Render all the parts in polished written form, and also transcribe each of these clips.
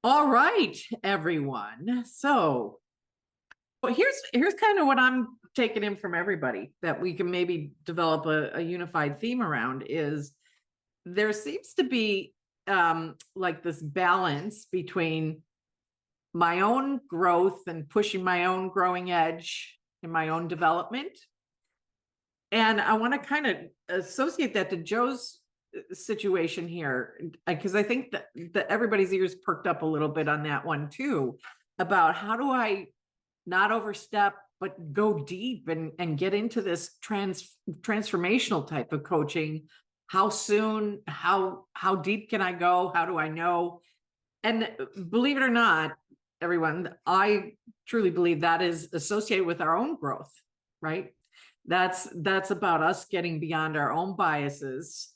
All right, everyone. So well, here's kind of what I'm taking in from everybody that we can maybe develop a unified theme around is there seems to be like this balance between my own growth and pushing my own growing edge in my own development. And I want to kind of associate that to Joe's situation here, because I think that everybody's ears perked up a little bit on that one too, about how do I not overstep, but go deep and get into this transformational type of coaching. How soon, how deep can I go? How do I know? And believe it or not, everyone, I truly believe that is associated with our own growth, right? That's about us getting beyond our own biases.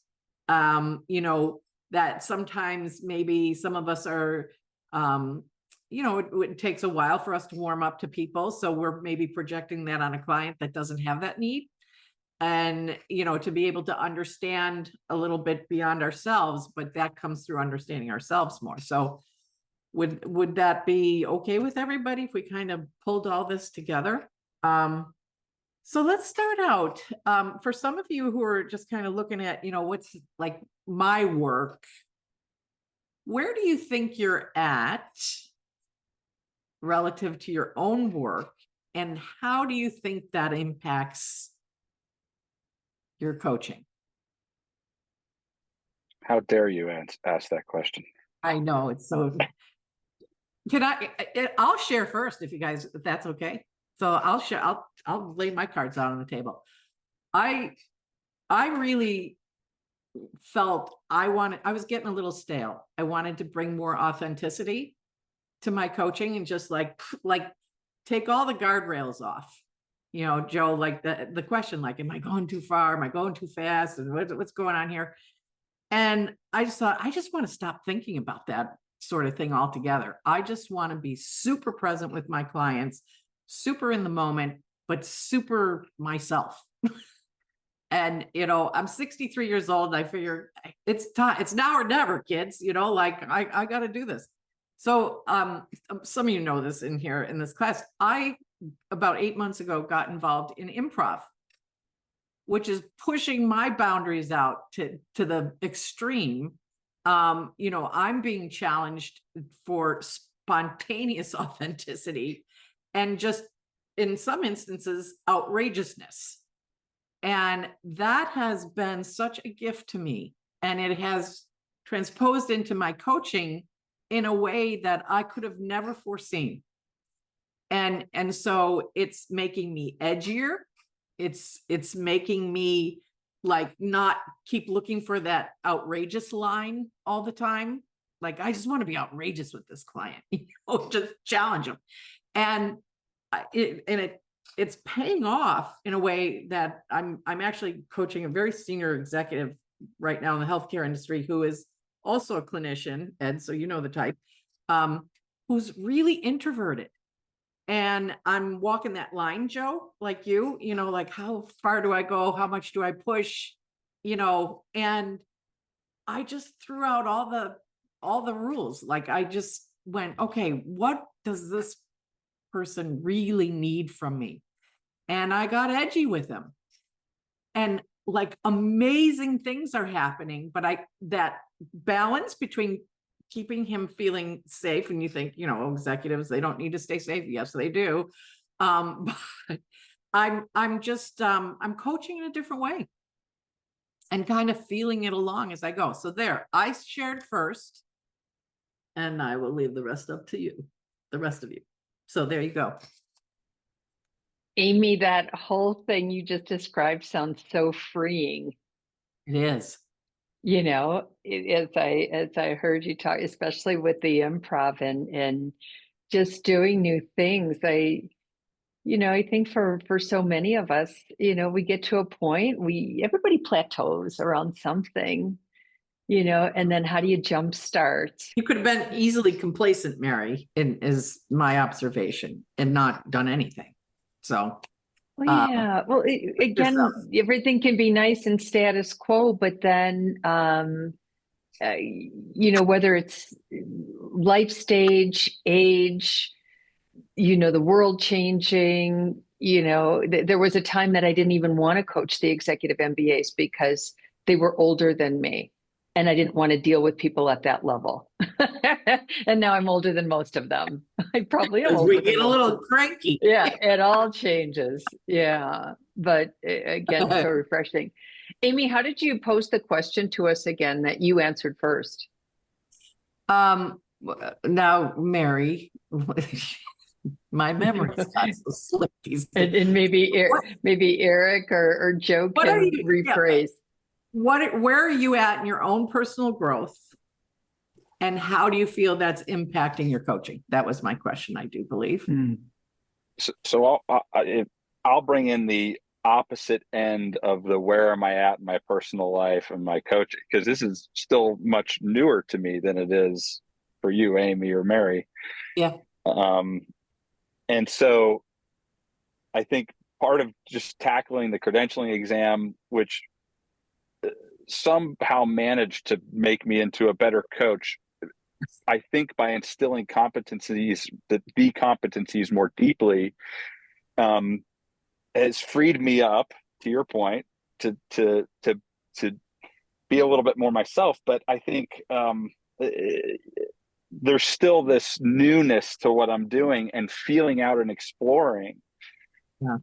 That sometimes maybe some of us are, it takes a while for us to warm up to people. So we're maybe projecting that on a client that doesn't have that need. And, to be able to understand a little bit beyond ourselves, but that comes through understanding ourselves more. So would that be okay with everybody if we kind of pulled all this together? So let's start out. For some of you who are just kind of looking at, what's like my work, where do you think you're at relative to your own work? And how do you think that impacts your coaching? How dare you ask that question? I know it's so. I'll share first if that's okay. So I'll share. I'll lay my cards out on the table. I really felt I was getting a little stale. I wanted to bring more authenticity to my coaching and just like take all the guardrails off. Joe, like the question, like, am I going too far? Am I going too fast? And what's going on here? And I just thought, I just want to stop thinking about that sort of thing altogether. I just want to be super present with my clients, super in the moment, but super myself. And, I'm 63 years old. And I figure it's time. It's now or never, kids, I got to do this. So some of you know this in here in this class. I, about 8 months ago, got involved in improv, which is pushing my boundaries out to the extreme. I'm being challenged for spontaneous authenticity and just in some instances outrageousness. And that has been such a gift to me. And it has transposed into my coaching in a way that I could have never foreseen. And so it's making me edgier. It's making me like not keep looking for that outrageous line all the time. Like, I just want to be outrageous with this client, just challenge them. And it's paying off in a way that I'm actually coaching a very senior executive right now in the healthcare industry who is also a clinician, Ed, so you know the type, who's really introverted. And I'm walking that line, Joe, like like how far do I go? How much do I push? And I just threw out all the rules. Like I just went, okay, what does this person really need from me? And I got edgy with them. And like amazing things are happening, but that balance between keeping him feeling safe, and you think, executives, they don't need to stay safe. Yes, they do. But I'm just I'm coaching in a different way and kind of feeling it along as I go. So there, I shared first, and I will leave the rest up to you, the rest of you. So there you go. Amy, that whole thing you just described sounds so freeing. It is. As I heard you talk, especially with the improv and just doing new things, I think for so many of us, we get to a point, everybody plateaus around something, and then how do you jumpstart? You could have been easily complacent, Mary, is my observation, and not done anything. So, well, yeah. Well, again, everything can be nice and status quo, but then, whether it's life stage, age, the world changing, there was a time that I didn't even want to coach the executive MBAs because they were older than me. And I didn't want to deal with people at that level. And now I'm older than most of them. I probably am Because older we than get a most little of them. cranky. Yeah, it all changes. Yeah. But again, so refreshing. Amy, how did you pose the question to us again that you answered first? Now, Mary, my memory's got so slick these days. And maybe Eric or Joe What are can you- yeah. rephrase. Where are you at in your own personal growth? And how do you feel that's impacting your coaching? That was my question, I do believe. So I'll bring in the opposite end of the where am I at in my personal life and my coaching, because this is still much newer to me than it is for you, Amy or Mary. Yeah. And so I think part of just tackling the credentialing exam, which somehow managed to make me into a better coach, I think by instilling competencies, the competencies more deeply, has freed me up, to your point, to be a little bit more myself. But I think there's still this newness to what I'm doing and feeling out and exploring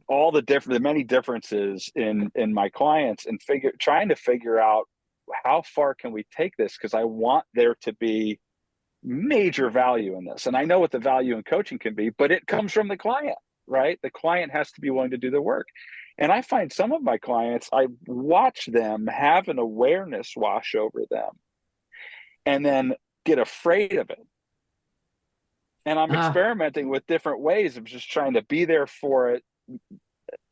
all the many differences in my clients, and trying to figure out how far can we take this, because I want there to be major value in this. And I know what the value in coaching can be, but it comes from the client, right? The client has to be willing to do the work. And I find some of my clients, I watch them have an awareness wash over them and then get afraid of it. And I'm experimenting with different ways of just trying to be there for it,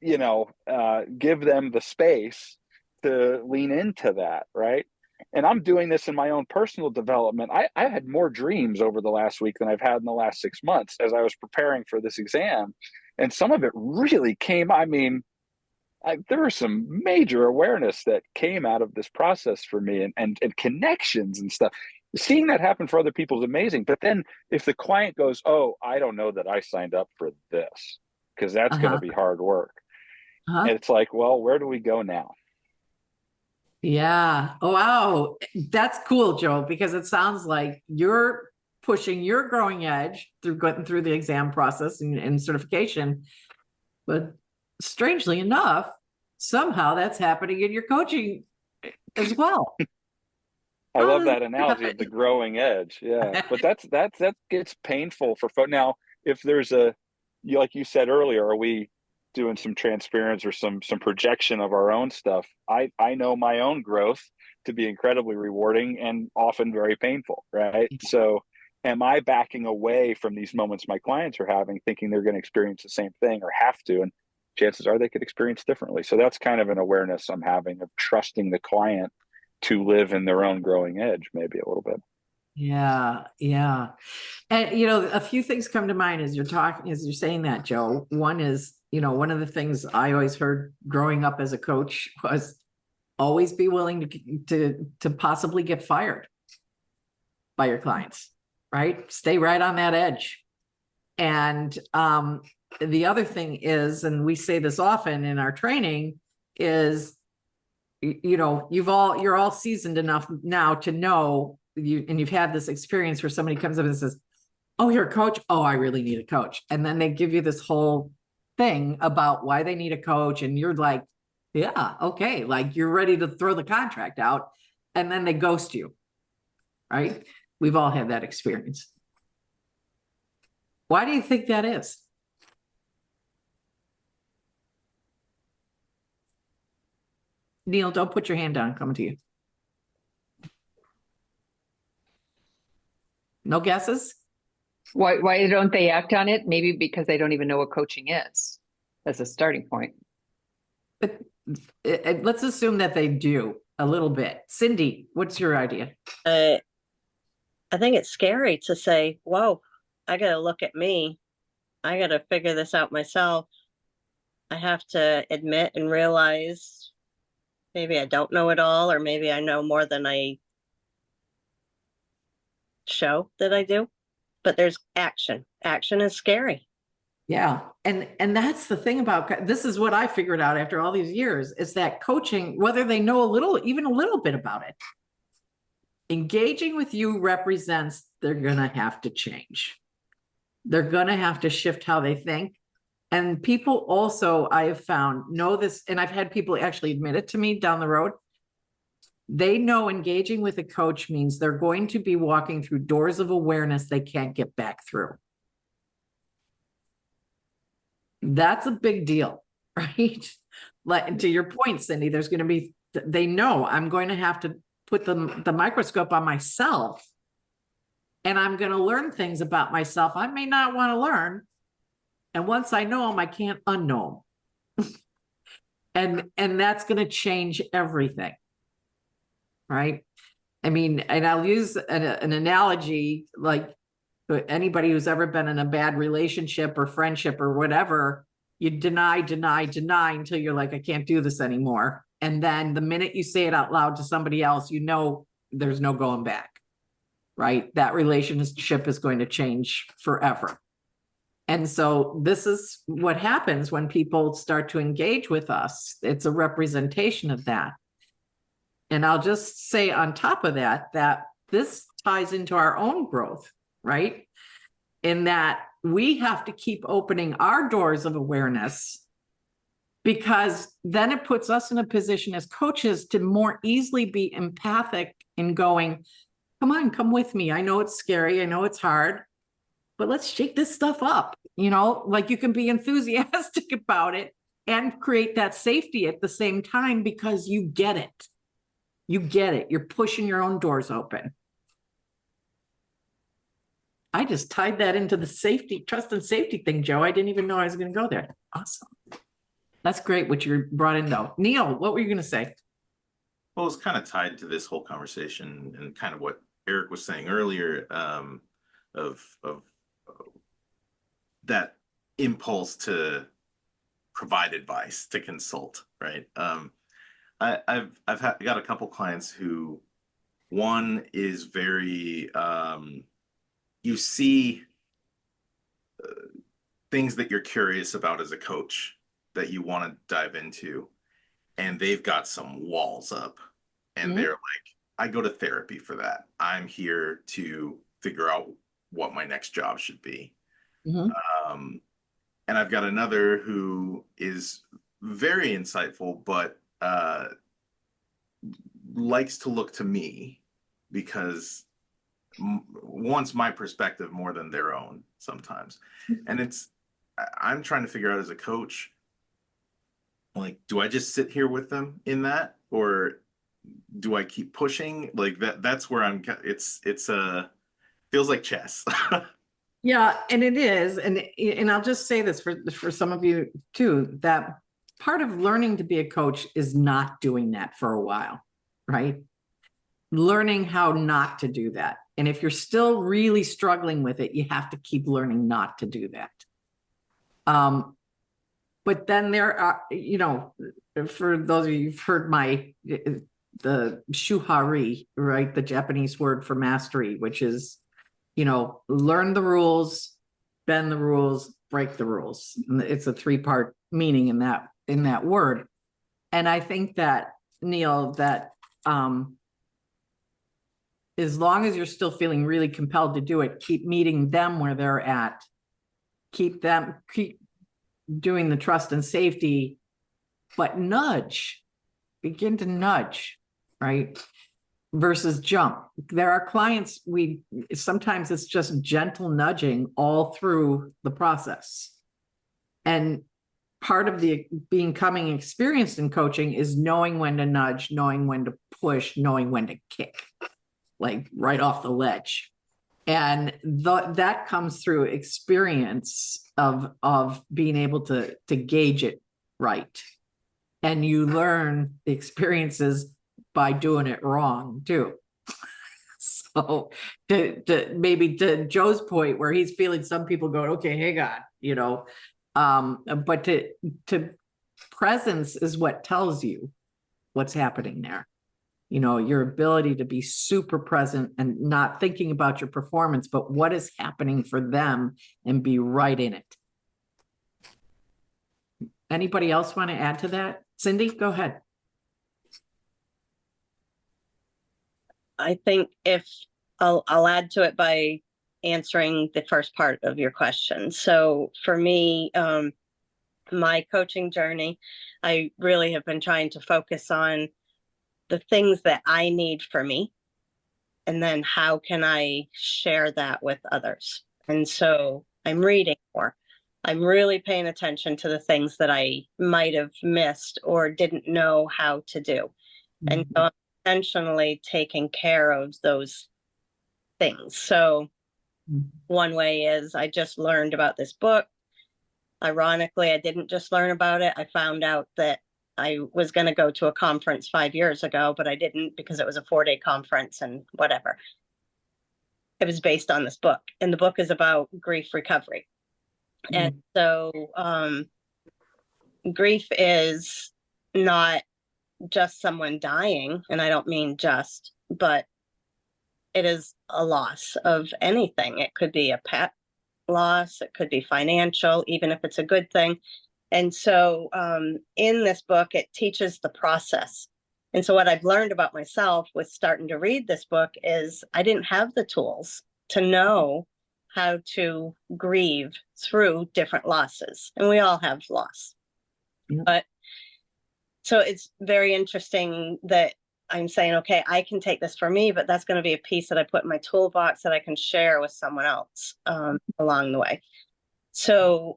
give them the space to lean into that, right? And I'm doing this in my own personal development. I had more dreams over the last week than I've had in the last 6 months as I was preparing for this exam. And some of it really came, there was some major awareness that came out of this process for me, and connections and stuff. Seeing that happen for other people is amazing. But then if the client goes, oh, I don't know that I signed up for this, because that's going to be hard work. And it's like, well, where do we go now? Yeah. Oh, wow. That's cool, Joe, because it sounds like you're pushing your growing edge through getting through the exam process and certification. But strangely enough, somehow that's happening in your coaching as well. I love that analogy of the growing edge. Yeah. But that gets painful for folks. Now, if there's like you said earlier, are we doing some transparency or some projection of our own stuff? I know my own growth to be incredibly rewarding and often very painful, right? So am I backing away from these moments my clients are having, thinking they're going to experience the same thing or have to? And chances are they could experience differently. So that's kind of an awareness I'm having of trusting the client to live in their own growing edge, maybe a little bit. Yeah. Yeah. And, a few things come to mind as you're saying that, Joe. One is, one of the things I always heard growing up as a coach was always be willing to possibly get fired by your clients, right? Stay right on that edge. And the other thing is, and we say this often in our training, is, you're all seasoned enough now to know and you've had this experience where somebody comes up and says, oh, you're a coach. Oh, I really need a coach. And then they give you this whole thing about why they need a coach. And you're like, yeah, okay. Like you're ready to throw the contract out, and then they ghost you, right? We've all had that experience. Why do you think that is? Neil, don't put your hand down. I'm coming to you. No guesses? Why don't they act on it? Maybe because they don't even know what coaching is as a starting point. But let's assume that they do a little bit. Cindy, what's your idea? I think it's scary to say, whoa, I got to look at me. I got to figure this out myself. I have to admit and realize maybe I don't know it all, or maybe I know more than I show that I do, but there's action. Action is scary. Yeah. And that's the thing about, this is what I figured out after all these years, is that coaching, whether they know even a little bit about it, engaging with you represents they're going to have to change. They're going to have to shift how they think. And people also, I have found, know this, and I've had people actually admit it to me down the road. They know engaging with a coach means they're going to be walking through doors of awareness they can't get back through. That's a big deal, right? Like, to your point, Cindy, there's going to be, they know I'm going to have to put the microscope on myself, and I'm going to learn things about myself I may not want to learn. And once I know them, I can't unknow them. and that's going to change everything. Right. I mean, and I'll use an analogy, like anybody who's ever been in a bad relationship or friendship or whatever, you deny until you're like, I can't do this anymore. And then the minute you say it out loud to somebody else, you know, there's no going back, right? That relationship is going to change forever. And so this is what happens when people start to engage with us. It's a representation of that. And I'll just say on top of that, that this ties into our own growth, right? In that we have to keep opening our doors of awareness, because then it puts us in a position as coaches to more easily be empathic in going, come on, come with me. I know it's scary. I know it's hard, but let's shake this stuff up. You know, like you can be enthusiastic about it and create that safety at the same time, because you get it. You get it. You're pushing your own doors open. I just tied that into the safety, trust and safety thing, Joe. I didn't even know I was going to go there. Awesome. That's great what you brought in though. Neil, what were you going to say? Well, it's kind of tied to this whole conversation and kind of what Eric was saying earlier, of that impulse to provide advice, to consult, right? I've got a couple clients who, one is very, you see things that you're curious about as a coach that you want to dive into, and they've got some walls up, and they're like, I go to therapy for that. I'm here to figure out what my next job should be. And I've got another who is very insightful, but likes to look to me because wants my perspective more than their own sometimes. And I'm trying to figure out as a coach, like, do I just sit here with them in that, or do I keep pushing? Like that's where it's feels like chess. Yeah, and it is. And I'll just say this for some of you too, that part of learning to be a coach is not doing that for a while, right? Learning how not to do that. And if you're still really struggling with it, you have to keep learning not to do that. But then there are, you know, for those of you who've heard the shuhari, right? The Japanese word for mastery, which is, you know, learn the rules, bend the rules, break the rules. And it's a 3-part meaning in that word. And I think that, Neil, that as long as you're still feeling really compelled to do it, keep meeting them where they're at. Keep doing the trust and safety, but begin to nudge, right? Versus jump. There are clients, sometimes it's just gentle nudging all through the process. And part of the becoming experienced in coaching is knowing when to nudge, knowing when to push, knowing when to kick, like right off the ledge. And that comes through experience of being able to gauge it right. And you learn the experiences by doing it wrong too. So maybe to Joe's point, where he's feeling some people going, okay, hang on, you know, but to presence is what tells you what's happening there. You know, your ability to be super present and not thinking about your performance, but what is happening for them and be right in it. Anybody else want to add to that? Cindy, go ahead. I think if I'll add to it by answering the first part of your question. So for me, my coaching journey, I really have been trying to focus on the things that I need for me, and then how can I share that with others? And so I'm reading more. I'm really paying attention to the things that I might have missed or didn't know how to do. And so I'm intentionally taking care of those things. So one way is I just learned about this book. Ironically, I didn't just learn about it. I found out that I was going to go to a conference 5 years ago, but I didn't because it was a 4-day conference and whatever. It was based on this book, and the book is about grief recovery. And so grief is not just someone dying, and I don't mean just, but it is a loss of anything. It could be a pet loss, it could be financial, even if it's a good thing. And so in this book, it teaches the process. And so what I've learned about myself with starting to read this book is I didn't have the tools to know how to grieve through different losses. And we all have loss. Yeah. But so it's very interesting that I'm saying, okay, I can take this for me, but that's going to be a piece that I put in my toolbox that I can share with someone else along the way. So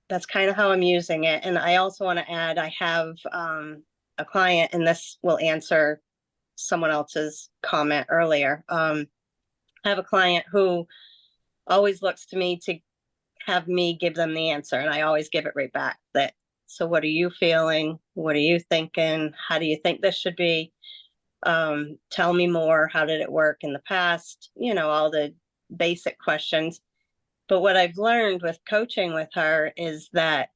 that's kind of how I'm using it. And I also want to add, I have a client, and this will answer someone else's comment earlier. I have a client who always looks to me to have me give them the answer, and I always give it right back. That, so what are you feeling? What are you thinking? How do you think this should be? Tell me more. How did it work in the past? You know, all the basic questions. But what I've learned with coaching with her is that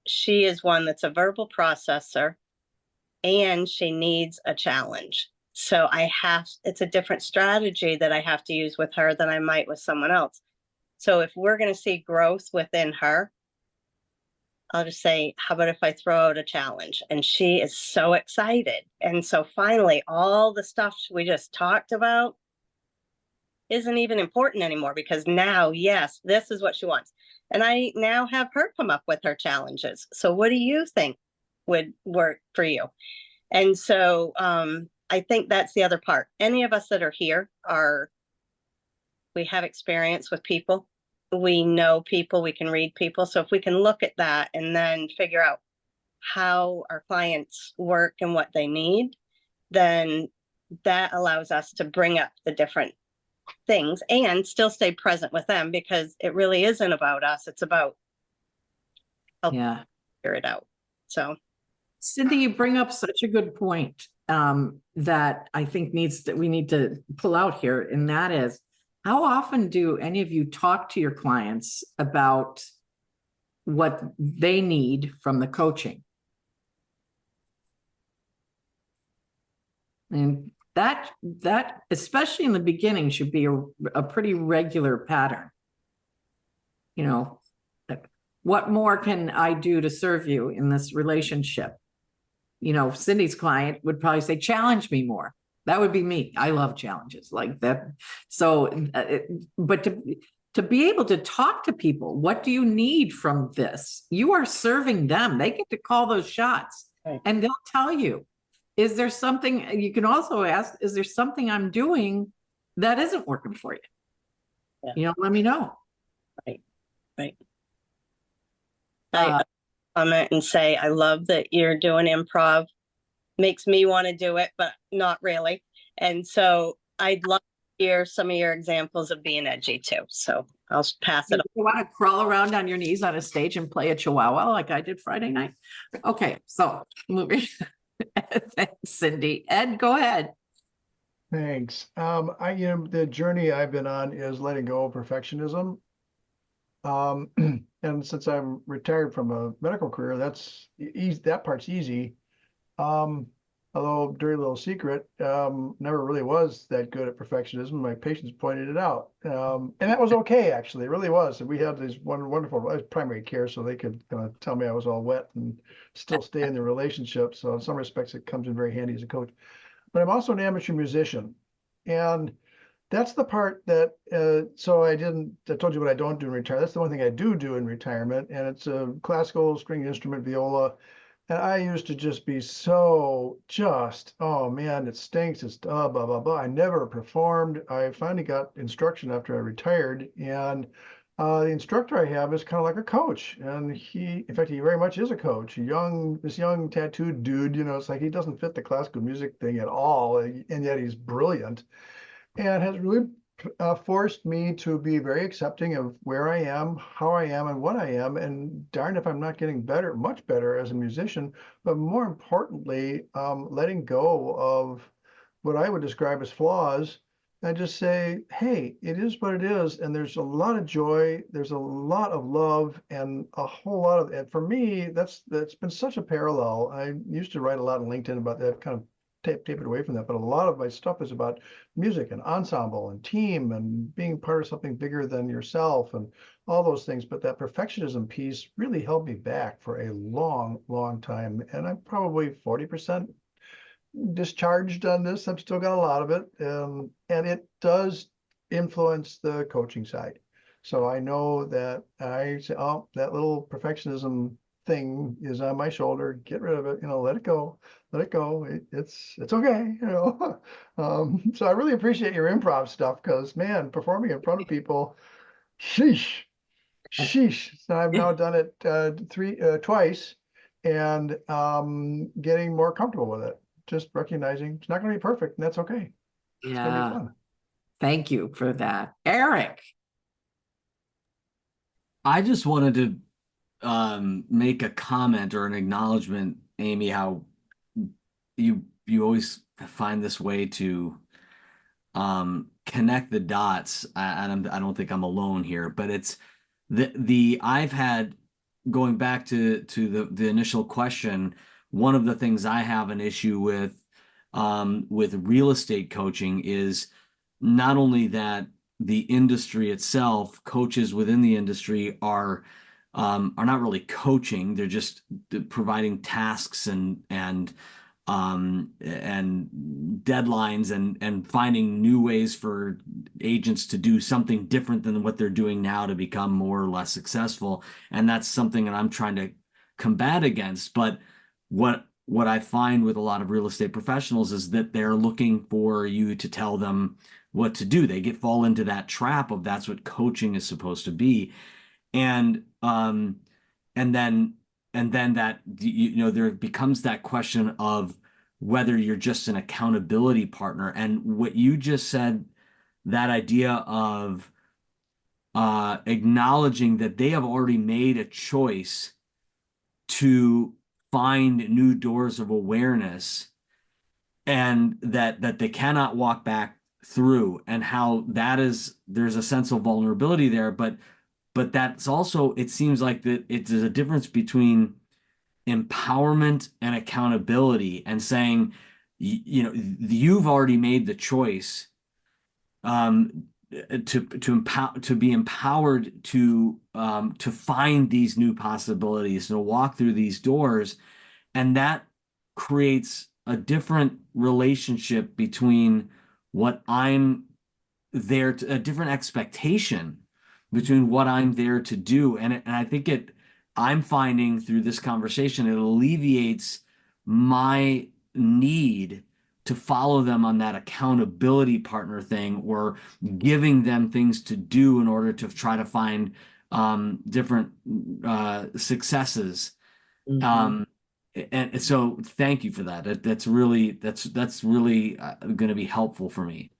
she is one that's a verbal processor, and she needs a challenge. So it's a different strategy that I have to use with her than I might with someone else. So if we're going to see growth within her, I'll just say, how about if I throw out a challenge? And she is so excited. And so finally, all the stuff we just talked about isn't even important anymore, because now, yes, this is what she wants. And I now have her come up with her challenges. So what do you think would work for you? And so I think that's the other part. Any of us that are here we have experience with people. We know people, we can read people. So if we can look at that and then figure out how our clients work and what they need, then that allows us to bring up the different things and still stay present with them, because it really isn't about us. It's about helping figure it out. So Cindy, you bring up such a good point that I think we need to pull out here. And that is, how often do any of you talk to your clients about what they need from the coaching? And that especially in the beginning should be a pretty regular pattern. You know, what more can I do to serve you in this relationship? You know, Cindy's client would probably say, challenge me more. That would be me. I love challenges like that. So, but to be able to talk to people, what do you need from this? You are serving them. They get to call those shots, right, and they'll tell you. Is there something, you can also ask, is there something I'm doing that isn't working for you? Yeah. You know, let me know. Right, right. I comment and say, I love that you're doing improv. Makes me want to do it, but not really. And so I'd love to hear some of your examples of being edgy too. So I'll pass it on. You want to crawl around on your knees on a stage and play a chihuahua like I did Friday night? Okay, so moving. Thanks, Cindy. Ed, go ahead. Thanks. The journey I've been on is letting go of perfectionism. And since I'm retired from a medical career, that part's easy. although dirty little secret, never really was that good at perfectionism. My patients pointed it out. And that was okay, actually. It really was. And we had these wonderful primary care, so they could kind of tell me I was all wet and still stay in the relationship. So in some respects, it comes in very handy as a coach. But I'm also an amateur musician. And that's the part that, so I told you what I don't do in retirement. That's the one thing I do in retirement. And it's a classical string instrument, viola. And I used to just be so oh man, it stinks. It's blah, blah, blah. I never performed. I finally got instruction after I retired. And the instructor I have is kind of like a coach. And in fact, he very much is a coach. This young tattooed dude, it's like he doesn't fit the classical music thing at all. And yet he's brilliant and has really forced me to be very accepting of where I am, how I am, and what I am. And darn if I'm not getting better, much better as a musician, but more importantly, letting go of what I would describe as flaws and just say, hey, it is what it is. And there's a lot of joy, there's a lot of love, and a whole lot of it. For me, that's been such a parallel. I used to write a lot on LinkedIn about that, kind of tape it away from that, but a lot of my stuff is about music and ensemble and team and being part of something bigger than yourself and all those things. But that perfectionism piece really held me back for a long time. And I'm probably 40% discharged on this. I've still got a lot of it. And it does influence the coaching side. So I know that I say, oh, that little perfectionism thing is on my shoulder. Get rid of it. Let it go. Let it go. It's okay. So I really appreciate your improv stuff because, man, performing in front of people, sheesh. So I've now done it twice, and getting more comfortable with it. Just recognizing it's not going to be perfect, and that's okay. It's going to be fun. Thank you for that, Eric. I just wanted to make a comment or an acknowledgement, Amy, how you always find this way to connect the dots. I don't think I'm alone here, but it's I've had, going back to the initial question, one of the things I have an issue with real estate coaching is not only that the industry itself, coaches within the industry are not really coaching; they're just providing tasks and deadlines and finding new ways for agents to do something different than what they're doing now to become more or less successful. And that's something that I'm trying to combat against. But what I find with a lot of real estate professionals is that they're looking for you to tell them what to do. They fall into that trap of that's what coaching is supposed to be. And then that, there becomes that question of whether you're just an accountability partner. And what you just said, that idea of acknowledging that they have already made a choice to find new doors of awareness and that they cannot walk back through, and how there's a sense of vulnerability there, but that's also, it seems like that there's a difference between empowerment and accountability, and saying, you've already made the choice to be empowered to find these new possibilities, to walk through these doors, and that creates a different relationship between what I'm there to, a different expectation between what I'm there to do. And I think I'm finding through this conversation, it alleviates my need to follow them on that accountability partner thing, or giving them things to do in order to try to find different successes. Mhm. And so thank you for that. That's really going to be helpful for me.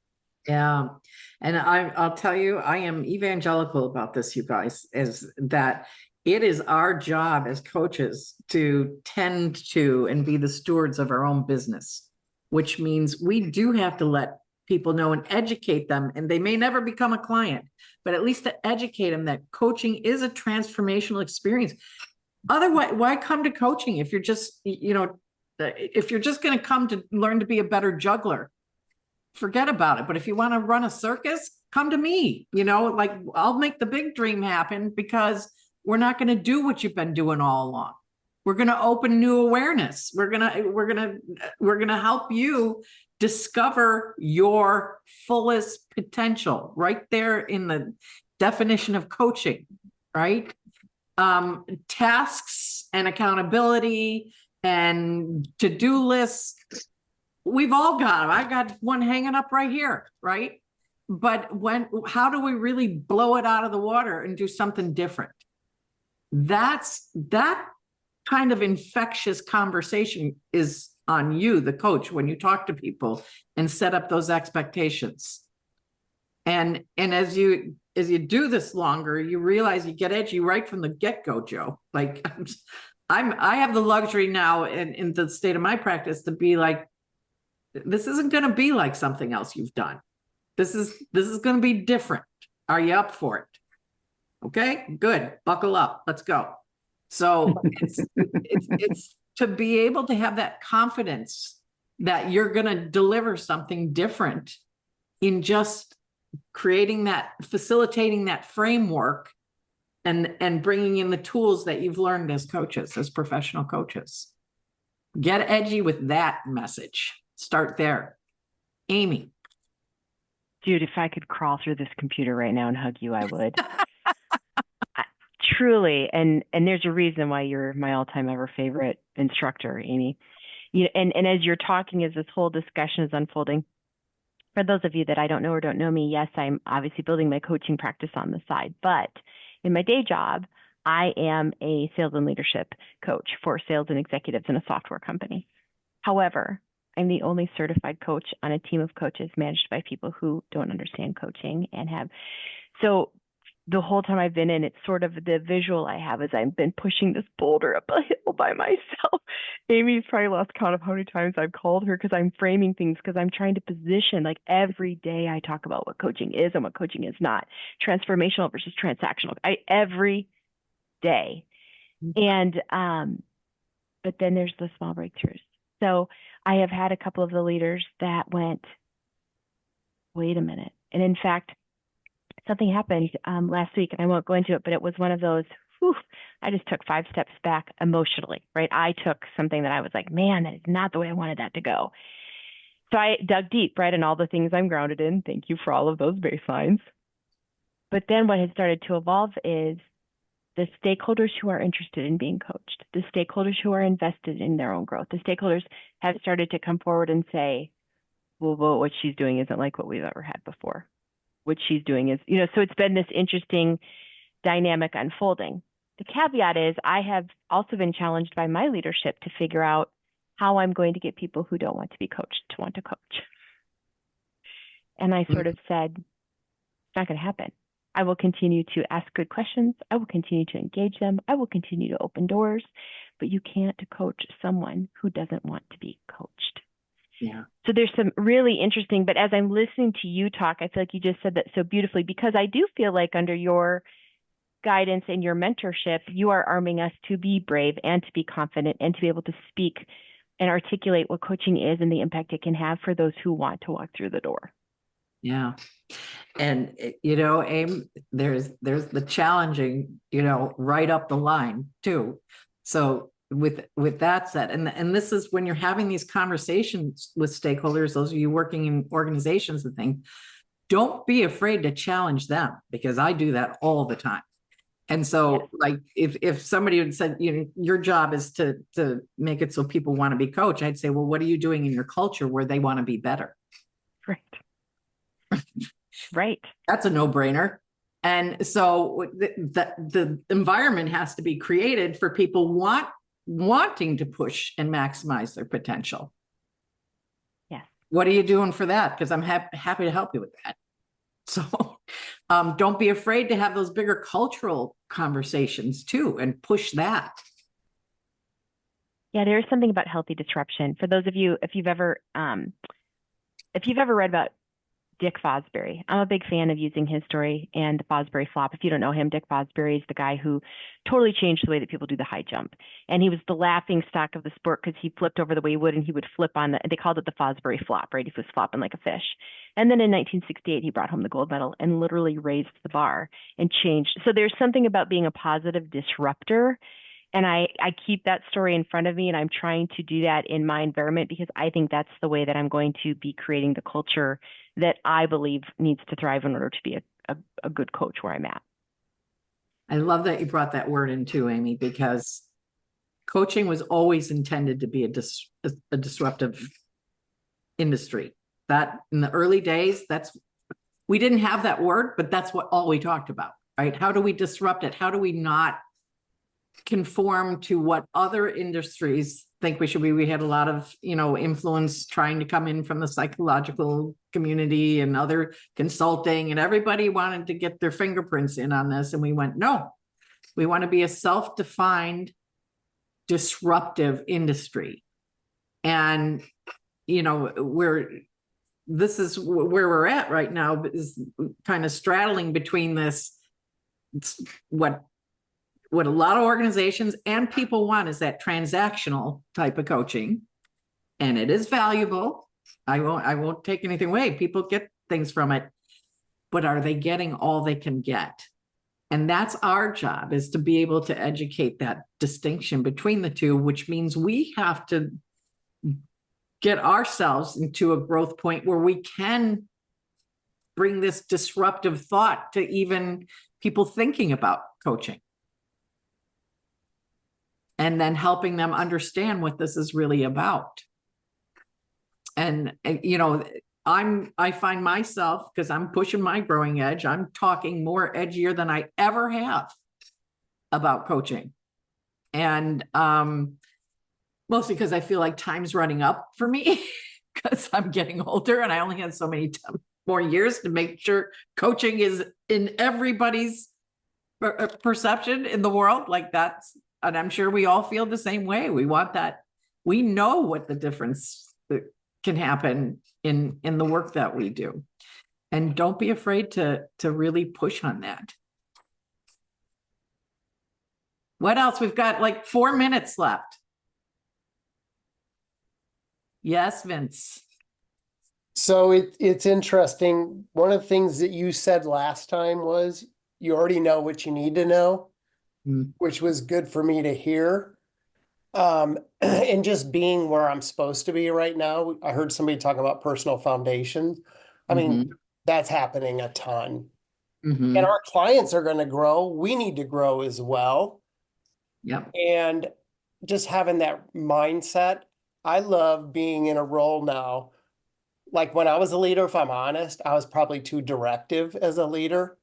Yeah. And I'll tell you, I am evangelical about this, you guys, is that it is our job as coaches to tend to and be the stewards of our own business, which means we do have to let people know and educate them. And they may never become a client, but at least to educate them that coaching is a transformational experience. Otherwise, why come to coaching if you're just, If you're just going to come to learn to be a better juggler, forget about it. But if you want to run a circus, come to me. Like, I'll make the big dream happen, because we're not going to do what you've been doing all along. We're going to open new awareness. We're going to help you discover your fullest potential, right there in the definition of coaching, right? Tasks and accountability and to-do lists. We've all got them. I got one hanging up right here, right? But how do we really blow it out of the water and do something different? That kind of infectious conversation is on you, the coach, when you talk to people and set up those expectations. And as you do this longer, you realize you get edgy right from the get-go, Joe. Like, I have the luxury now in the state of my practice to be like, this isn't going to be like something else you've done. This is going to be different. Are you up for it? Okay, good. Buckle up. Let's go. So it's to be able to have that confidence that you're going to deliver something different in just facilitating that framework and bringing in the tools that you've learned as coaches, as professional coaches. Get edgy with that message. Start there. Amy. Dude, if I could crawl through this computer right now and hug you, I would. Truly, and there's a reason why you're my all-time ever favorite instructor, Amy. And as you're talking, as this whole discussion is unfolding, for those of you that I don't know or don't know me, yes, I'm obviously building my coaching practice on the side, but in my day job, I am a sales and leadership coach for sales and executives in a software company. However, I'm the only certified coach on a team of coaches managed by people who don't understand coaching so the whole time I've been in, it's sort of the visual I have is I've been pushing this boulder up a hill by myself. Amy's probably lost count of how many times I've called her because I'm framing things, because I'm trying to position, like, every day I talk about what coaching is and what coaching is not, transformational versus transactional, every day. And, but then there's the small breakthroughs. So I have had a couple of the leaders that went, wait a minute. And in fact, something happened last week, and I won't go into it, but it was one of those, I just took 5 steps back emotionally, right? I took something that I was like, man, that is not the way I wanted that to go. So I dug deep, right? And all the things I'm grounded in. Thank you for all of those baselines. But then what has started to evolve is the stakeholders who are interested in being coached, the stakeholders who are invested in their own growth, the stakeholders have started to come forward and say, well, what she's doing isn't like what we've ever had before. What she's doing is, so it's been this interesting dynamic unfolding. The caveat is I have also been challenged by my leadership to figure out how I'm going to get people who don't want to be coached to want to coach. And I sort of said, it's not going to happen. I will continue to ask good questions. I will continue to engage them. I will continue to open doors, but you can't coach someone who doesn't want to be coached. Yeah. So there's some really interesting, but as I'm listening to you talk, I feel like you just said that so beautifully, because I do feel like under your guidance and your mentorship, you are arming us to be brave and to be confident and to be able to speak and articulate what coaching is and the impact it can have for those who want to walk through the door. Yeah. And, Aim, there's the challenging, right up the line too. So with that said, and this is when you're having these conversations with stakeholders, those of you working in organizations and things, don't be afraid to challenge them, because I do that all the time. And so, like, if somebody had said, your job is to make it so people want to be coached, I'd say, well, what are you doing in your culture where they want to be better? Right. Right. That's a no-brainer. And so the environment has to be created for people wanting to push and maximize their potential. Yes. What are you doing for that? Because I'm happy to help you with that. So don't be afraid to have those bigger cultural conversations too, and push that. Yeah, there is something about healthy disruption. For those of you, if you've ever read about Dick Fosbury. I'm a big fan of using his story and the Fosbury flop. If you don't know him, Dick Fosbury is the guy who totally changed the way that people do the high jump. And he was the laughing stock of the sport because he flipped over the way he would, and he would flip on they called it the Fosbury flop, right? He was flopping like a fish. And then in 1968, he brought home the gold medal and literally raised the bar and changed. So there's something about being a positive disruptor. And I keep that story in front of me, and I'm trying to do that in my environment because I think that's the way that I'm going to be creating the culture that I believe needs to thrive in order to be a good coach where I'm at. I love that you brought that word in too, Amy, because coaching was always intended to be a disruptive industry. That in the early days, we didn't have that word, but that's all we talked about, right? How do we disrupt it? How do we not conform to what other industries think we should be? We had a lot of, influence trying to come in from the psychological community and other consulting, and everybody wanted to get their fingerprints in on this. And we went, no, we want to be a self-defined disruptive industry. And, this is where we're at right now, is kind of straddling between this, what a lot of organizations and people want is that transactional type of coaching. And it is valuable. I won't take anything away. People get things from it, but are they getting all they can get? And that's our job, is to be able to educate that distinction between the two, which means we have to get ourselves into a growth point where we can bring this disruptive thought to even people thinking about coaching. And then helping them understand what this is really about. And, I find myself, because I'm pushing my growing edge, I'm talking more edgier than I ever have about coaching. And mostly because I feel like time's running up for me because I'm getting older and I only have so many more years to make sure coaching is in everybody's perception in the world. Like that's, and I'm sure we all feel the same way. We want that. We know what the difference that can happen in the work that we do. And don't be afraid to really push on that. What else? We've got like 4 minutes left. Yes, Vince. So it's interesting. One of the things that you said last time was you already know what you need to know, which was good for me to hear. And just being where I'm supposed to be right now, I heard somebody talk about personal foundation. I mean, that's happening a ton. And our clients are going to grow. We need to grow as well. Yep. And just having that mindset. I love being in a role now. Like when I was a leader, if I'm honest, I was probably too directive as a leader.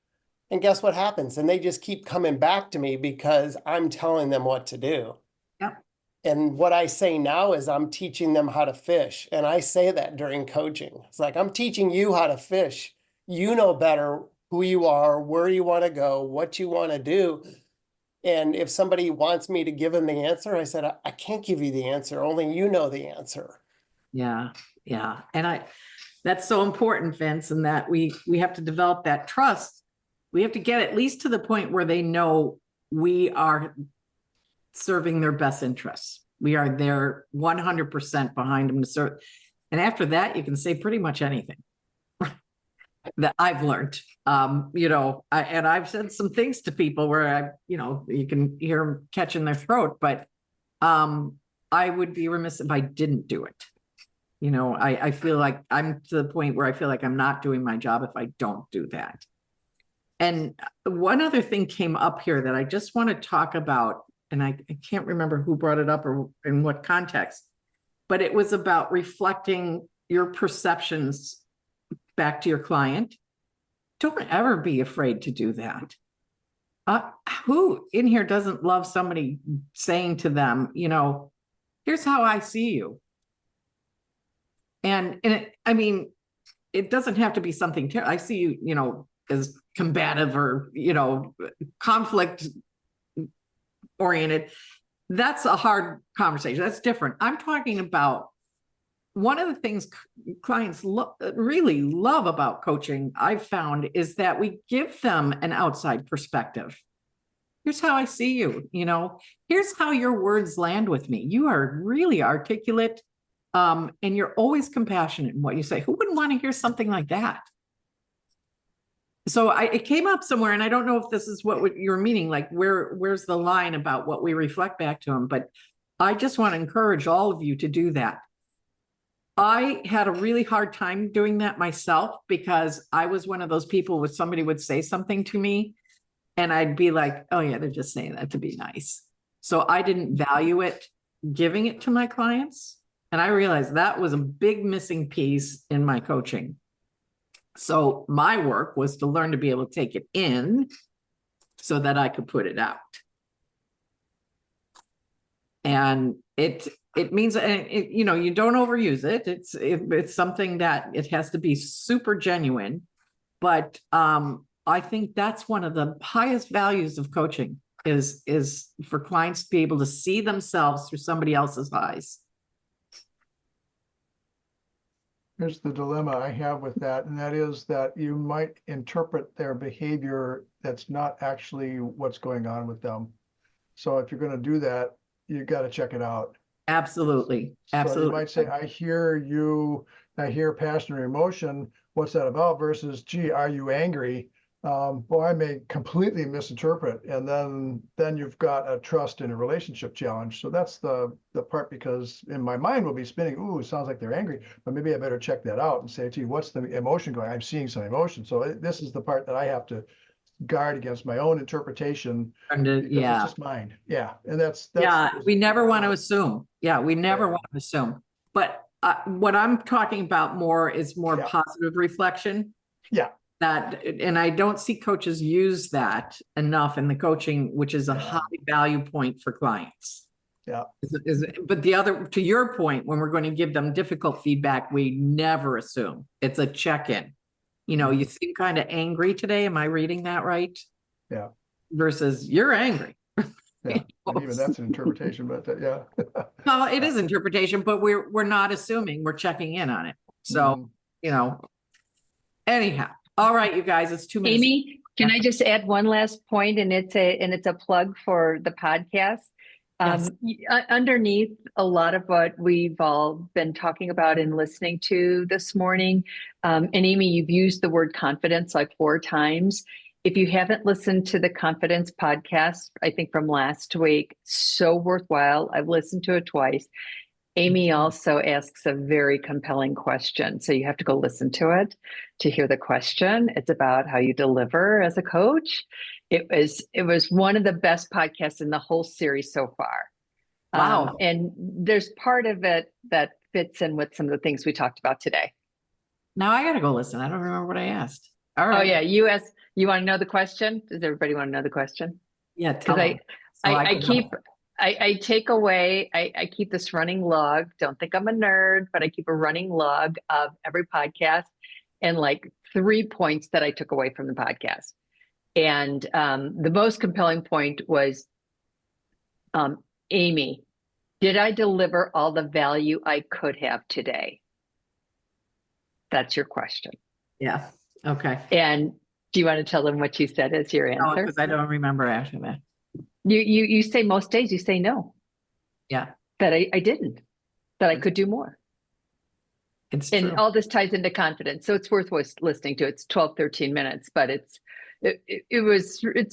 And guess what happens? And they just keep coming back to me because I'm telling them what to do. Yep. And what I say now is I'm teaching them how to fish. And I say that during coaching. It's like, I'm teaching you how to fish. You know better who you are, where you want to go, what you want to do. And if somebody wants me to give them the answer, I said, I can't give you the answer. Only you know the answer. Yeah. Yeah. And that's so important, Vince, and that we have to develop that trust. We have to get at least to the point where they know we are serving their best interests. We are there 100% behind them to serve. And after that, you can say pretty much anything that I've learned. And I've said some things to people where you can hear them catching their throat, but I would be remiss if I didn't do it. I feel like I'm to the point where I feel like I'm not doing my job if I don't do that. And one other thing came up here that I just want to talk about, and I can't remember who brought it up or in what context, but it was about reflecting your perceptions back to your client. Don't ever be afraid to do that. Who in here doesn't love somebody saying to them, here's how I see you. And it doesn't have to be something terrible. I see you, as combative or, conflict oriented. That's a hard conversation. That's different. I'm talking about one of the things clients really love about coaching, I've found, is that we give them an outside perspective. Here's how I see you, here's how your words land with me. You are really articulate, and you're always compassionate in what you say. Who wouldn't want to hear something like that? So it came up somewhere, and I don't know if this is what you're meaning, like where's the line about what we reflect back to them, but I just want to encourage all of you to do that. I had a really hard time doing that myself, because I was one of those people where somebody would say something to me and I'd be like, oh yeah, they're just saying that to be nice. So I didn't value it, giving it to my clients. And I realized that was a big missing piece in my coaching. So my work was to learn to be able to take it in so that I could put it out. And it means, you don't overuse it. It's something that it has to be super genuine. But I think that's one of the highest values of coaching is for clients to be able to see themselves through somebody else's eyes. Here's the dilemma I have with that, and that is that you might interpret their behavior that's not actually what's going on with them. So if you're going to do that, you got to check it out. Absolutely. Absolutely. So you might say, I hear you, I hear passion or emotion. What's that about? Versus, gee, are you angry? Well, I may completely misinterpret, and then you've got a trust and a relationship challenge. So that's the part, because in my mind will be spinning, ooh, it sounds like they're angry, but maybe I better check that out and say, gee, what's the emotion going? I'm seeing some emotion. So this is the part that I have to guard against my own interpretation. Yeah. It's just mine. Yeah. And that's we never want to assume. Yeah, we never want to assume. But what I'm talking about more is positive reflection. Yeah. And I don't see coaches use that enough in the coaching, which is a high value point for clients. Yeah. But to your point, when we're going to give them difficult feedback, we never assume. It's a check-in. You seem kind of angry today. Am I reading that right? Yeah. Versus you're angry. Yeah. And even that's an interpretation, but yeah. Well, it is interpretation, but we're not assuming, we're checking in on it. So, anyhow. All right, you guys, it's 2 minutes. Amy, can I just add one last point? And it's a plug for the podcast. Yes. Underneath a lot of what we've all been talking about and listening to this morning, and Amy, you've used the word confidence like 4 times. If you haven't listened to the Confidence podcast, I think from last week, so worthwhile. I've listened to it twice. Amy also asks a very compelling question. So you have to go listen to it to hear the question. It's about how you deliver as a coach. It was one of the best podcasts in the whole series so far. Wow. And there's part of it that fits in with some of the things we talked about today. Now I got to go listen. I don't remember what I asked. All right. Oh yeah. You want to know the question? Does everybody want to know the question? Yeah. Tell me. I take away, I keep this running log. Don't think I'm a nerd, but I keep a running log of every podcast and like 3 points that I took away from the podcast. And the most compelling point was, Amy, did I deliver all the value I could have today? That's your question. Yeah. Okay. And do you want to tell them what you said as your answer? No, because I don't remember asking that. You say most days you say no. Yeah. That I didn't, that I could do more. It's true. And all this ties into confidence. So it's worth listening to. It's 12, 13 minutes, but it's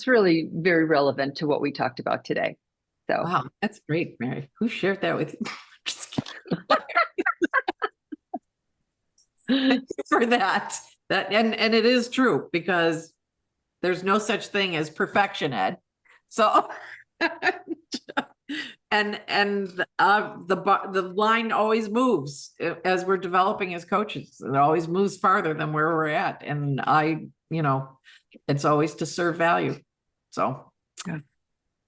really very relevant to what we talked about today. So wow, that's great, Mary. Who shared that with you? Thank you for that. And it is true, because there's no such thing as perfection, Ed. So and the line always moves as we're developing as coaches. It always moves farther than where we're at. And it's always to serve value. So yeah.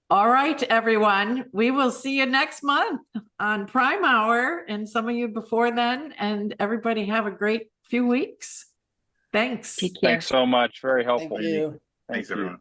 All right, everyone. We will see you next month on Prime Hour, and some of you before then. And everybody have a great few weeks. Thanks. Take care. Thanks so much. Very helpful. Thank you. Thanks, everyone.